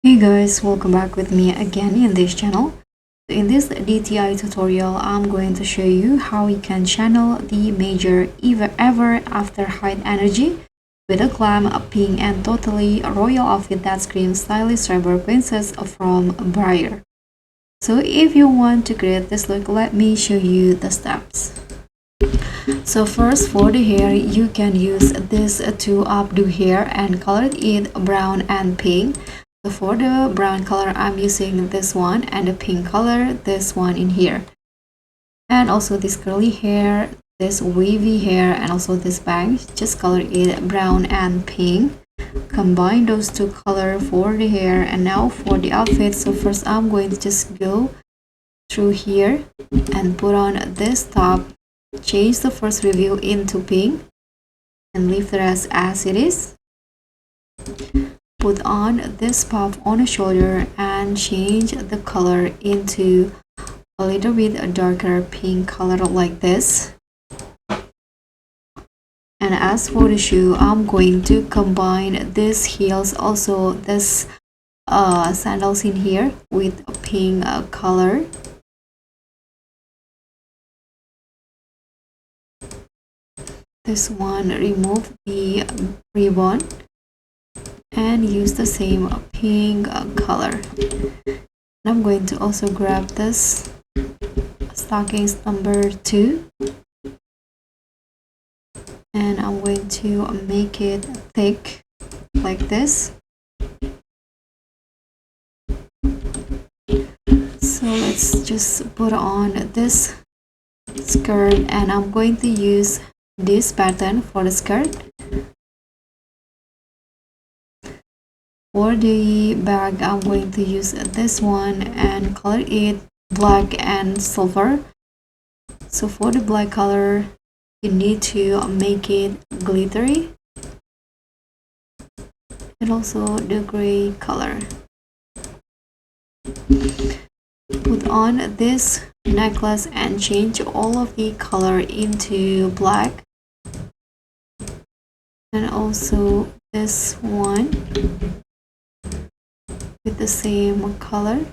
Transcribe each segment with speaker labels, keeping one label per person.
Speaker 1: Hey guys, welcome back with me again in this channel. In this DTI tutorial, I'm going to show you how you can channel the major ever after height energy with a glam, a pink and totally royal outfit that screams stylish cyber princess from Briar. So if you want to create this look, let me show you the steps. So first, for the hair, you can use this to updo hair and color it brown and pink. So for the brown color, I'm using this one, and the pink color, this one in here. And also this curly hair, this wavy hair, and also this bangs, just color it brown and pink. Combine those two color for the hair. And now for the outfit, so first I'm going to just go through here and put on this top, change the first review into pink and leave the rest as it is. Put on this puff on the shoulder and change the color into a little bit darker pink color like this. And as for the shoe, I'm going to combine these heels, also this sandals in here with a pink color. This one, remove the ribbon and use the same pink color. I'm going to also grab this stockings number 2 and I'm going to make it thick like this. So let's just put on this skirt, and I'm going to use this pattern for the skirt. For the bag, I'm going to use this one and color it black and silver. So for the black color, you need to make it glittery, and also the gray color. Put on this necklace and change all of the color into black, and also this one with the same color.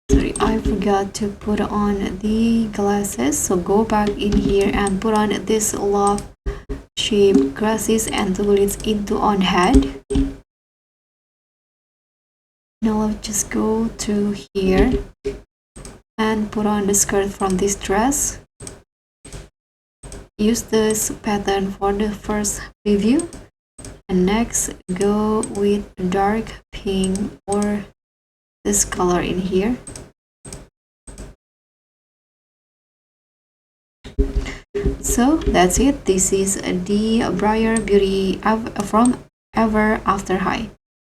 Speaker 1: Sorry, I forgot to put on the glasses, so go back in here and put on this love shape glasses and glue it into on head. Now I'll just go to here and put on the skirt from this dress. Use this pattern for the first preview, and next go with dark pink or this color in here. So that's it. This is the Briar Beauty from Ever After High.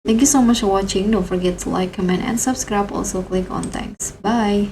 Speaker 1: Thank you so much for watching. Don't forget to like, comment and subscribe. Also click on thanks. Bye.